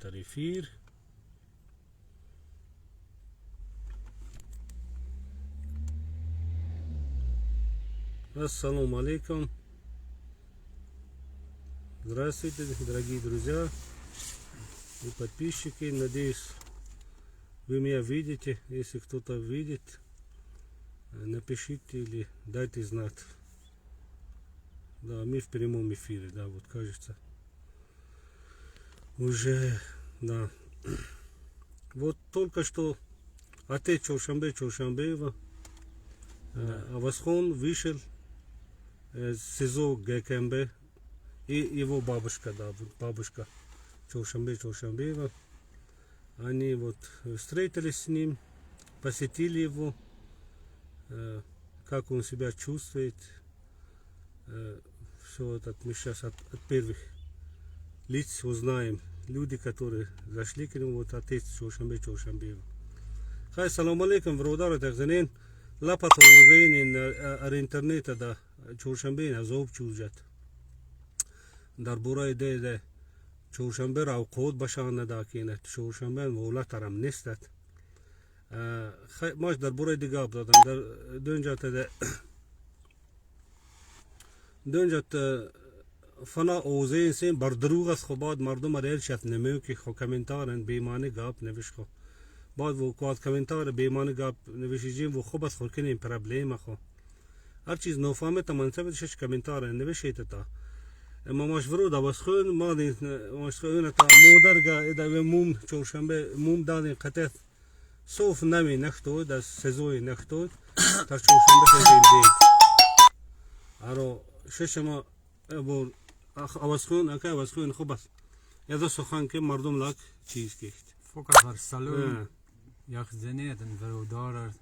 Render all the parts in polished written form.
تريفير Ассаламу алейкум. Здравствуйте, дорогие друзья и подписчики. Надеюсь, вы меня видите. Если кто-то видит, напишите или дайте знать. Да, мы в прямом эфире, да, вот кажется. Уже, да. Вот только что отец Чоршанбеева Авасхон вышел из СИЗО ГКМБ и его бабушка, да, бабушка Чоршанбеева. Они вот встретились с ним, посетили его, как он себя чувствует. Все это мы сейчас от первых лиц узнаем. Люди, которые зашли к нему, вот отец Чоршанбеева. Хай, салам алейкум, бродары, так за ним. Лапа توزین اینترنت دا چهارشنبه نزوب چوزد در برای ده چهارشنبه را کود باشن نداکینه چهارشنبه مولات رم نیستد ماش در برای دیگه آب دادم در دونجات فنا اوزین سین بر دروغ است خوباد مردم ریل شد نمیو که خو کامنتارن بیمانه گاب نوش خو بعد و کات کامنتار بیمانه گاب نوشیجیم و خوب است خو کنیم پرابلم خو هر چیز نفهمه تمنصب شش کامنتار نوشیت تا اما ماش ورود آواز خون ما دین ماش خون تا مودرگا ادا موم چهارشنبه موم دادن قطعت صوف نمی نختود از سزوی نختود تا چهارشنبه خیلی دید آرو شش ما بول آواز خون اکه آواز خون خوب است یاد سخن که مردم لاک چیز کشت فقط بر سالون یک زنی دن ورودار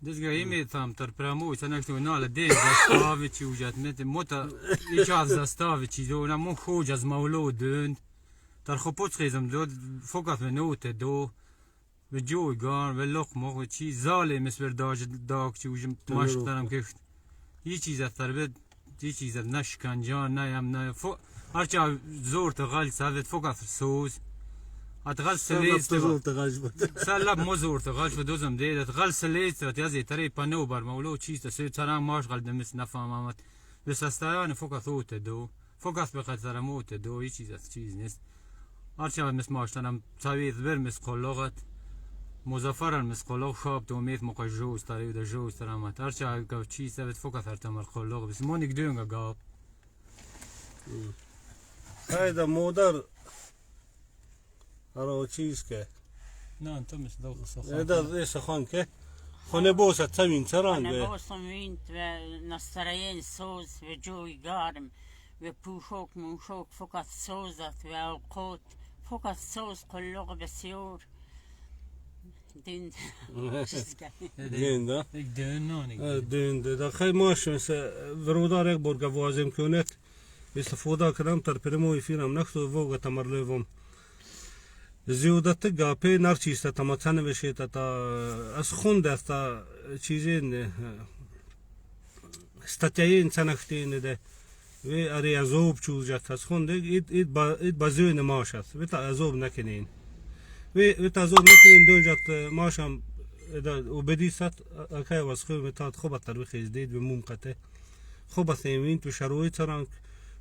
دزگاهی میتام تر پرامو سنکتو نال دین زستاوی چی وجد میت موتا ایجاد زستاوی چی دو نمون خوج از مولود دن تر خپوت خیزم دود فقط منوت دو به جوی گان و لقمه و چی زاله مثل داگ چی وجم ماش ترم کشت یه چیز از تربیت یه چیز از نشکنجان نیم نه هرچه زور تغال سوید فقط سوز اتغال سلیز سلب مزور تغالش و دوزم دیده اتغال سلیز و تیازی تری پنو بر مولو چیز تسوی ترام ماش غال دمس نفهم آمد بس استایان فقط اوت دو فقط بقید ترموت دو یه چیز از چیز نیست هرچه مس ماشتنم تاوید بر مس قلقت مزفرن مس قلق شاب دومیت موقع جوز تاری و دا جوز ترامت هرچه گاو چیز سوید فقط هرتمر قلق بس مونیک دونگا گاب هایدا مودر آره چیز که نه انت مش دوغ سخان ده سخان که خونه بوسه تمین تران خونه بوسه مینت و نسترین سوز و جوی گارم و پوشوک موشوک فقط سوزت و اوقات فقط سوز قلق بسیار دین دین ده یک دین نانی دین ده خیلی ماش مثل ورودار یک برگه وازم کنید استفاده کردم تر پرموی فیلم نختو ووگا تمرلوم زیادت گاپی نرچیست تا متن بشید تا از خوند است تا چیزی استاتیای انسان اختین ده و اری عذاب چوزجت از خوند اید بازوی نماش است و تا عذاب نکنین و تا عذاب نکنین دونجت ماشم و بدیست اکای واس خوب متاد خوب ترویخ ازدید و ممقته خوب سیمین تو شروعی ترانک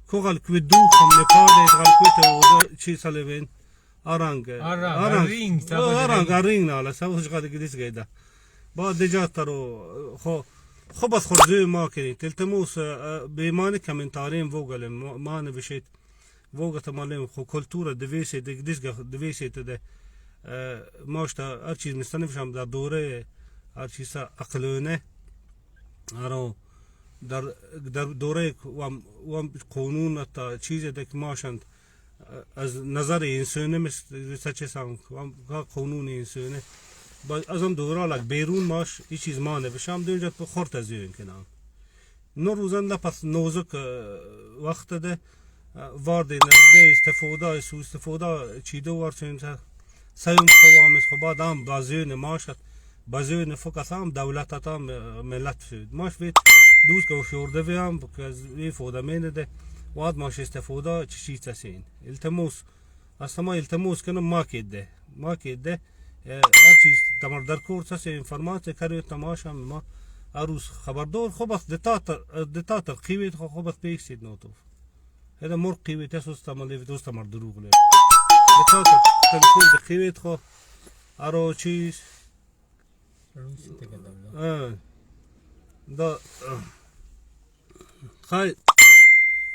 کوغل کودو خم نپاده ادغال کوته و چی سالوین آرنگ رینگ ناله سوش قد گدیس گیده با دجات ترو خوب از خورزوی ما کنید تلتموس بیمانی کمنتارین وگل ما نوشید وگت مالیم خو کلتور دویسی دگدیس دویسی ده ماشتا هر چیز مستنفشم در دوره هر چیز اقلونه آرو در دوره و قانون تا چیز دک ماشند از نظر انسانی مثل سچه سام قانون انسانی از هم دوره لگ بیرون ماش این چیز ما نبشم دونجا تو خورت از این کنم نو روزنده پس نوزک وقت ده وارد نزده استفاده سو استفاده چیدو وارد سیم خوامس خوباد هم بازیون ماشد بازیون فقط هم دولت هم ملت شد ماش وید دوست که شورده ویم که از وی فوده مینده واد ماش استفاده چی تسین التموس Asama iltemos kanım makede. Archis tamar darkur sase informație care tamașa ma arus خبردار خبص دتاتر قیویت خبص پیکسید نوتوف هذا مر قیویت اساس تمالی دوست تمر دروغ له دتاتر تلفون قیویت خو ارو چیز да хай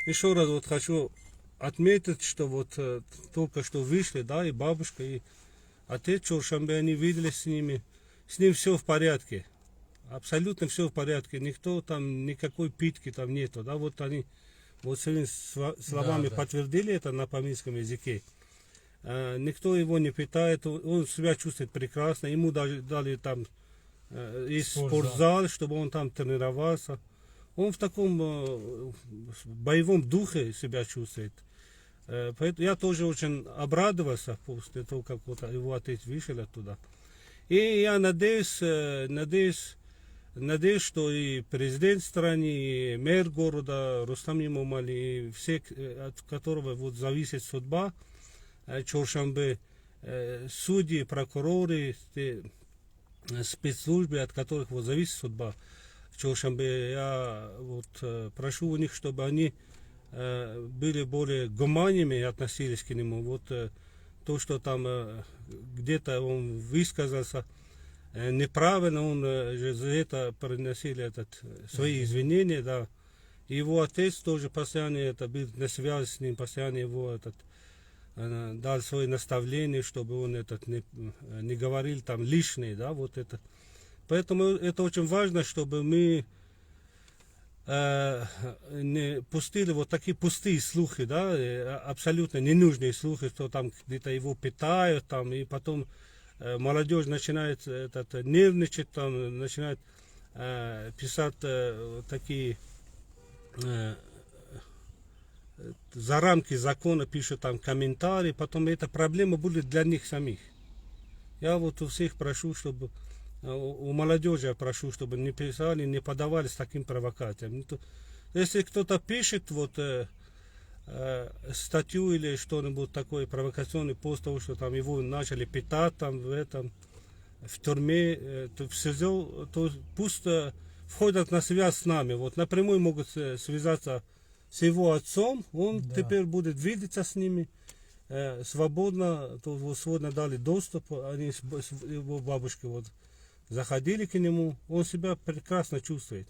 еще раз вот хочу отметить, что вот только что вышли, да, и бабушка, и отец Чоршанбе, они видели с ним все в порядке, абсолютно все в порядке, никто там, никакой питки там нету, да, вот они вот своими словами подтвердили это на памирском языке. Никто его не питает, он себя чувствует прекрасно, ему даже дали там спортзал, чтобы он там тренировался. Он в таком боевом духе себя чувствует. Поэтому я тоже очень обрадовался после того, как вот его отец вышел оттуда. И я надеюсь, что и президент страны, и мэр города Рустам Имомали, и все, от которого вот зависит судьба Чоршанбе, судьи, прокуроры, спецслужбы, от которых вот зависит судьба Чоршанбе, я вот прошу у них, чтобы они были более гуманными и относились к нему. Вот то, что там где-то он высказался неправильно, он же за это приносили свои извинения, да. Его отец тоже постоянно был на связи с ним, постоянно его дал свои наставления, чтобы он не говорил там лишнее, да, вот это. Поэтому это очень важно, чтобы мы не пустили вот такие пустые слухи, да, абсолютно ненужные слухи, что там где-то его питают, там, и потом молодежь начинает нервничать, там, начинает писать такие за рамки закона, пишут там комментарии, потом эта проблема будет для них самих. Я вот у всех прошу, чтобы у молодежи я прошу, чтобы не писали, не подавались таким провокациям. Если кто-то пишет вот статью или что-нибудь такое, провокационный пост того, что там его начали питать там в тюрьме, то все, то пусть входят на связь с нами. Вот напрямую могут связаться с его отцом, он теперь будет видеться с ними свободно, то вот сегодня дали доступ, они с его бабушкой вот заходили к нему, он себя прекрасно чувствует.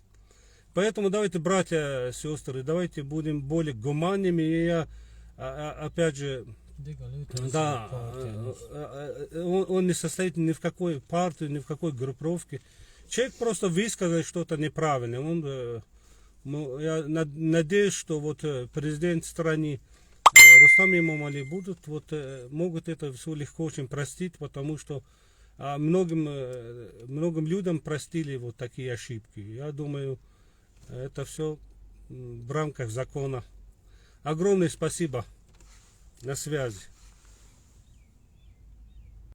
Поэтому давайте, братья, сестры, давайте будем более гуманными. И я, опять же, да, он не состоит ни в какой партии, ни в какой группировке. Человек просто высказал что-то неправильное. Я надеюсь, что вот президент страны Рустам Имомали могут это все легко очень простить, потому что многим людям простили вот такие ошибки. Я думаю, это все в рамках закона. Огромное спасибо. На связи.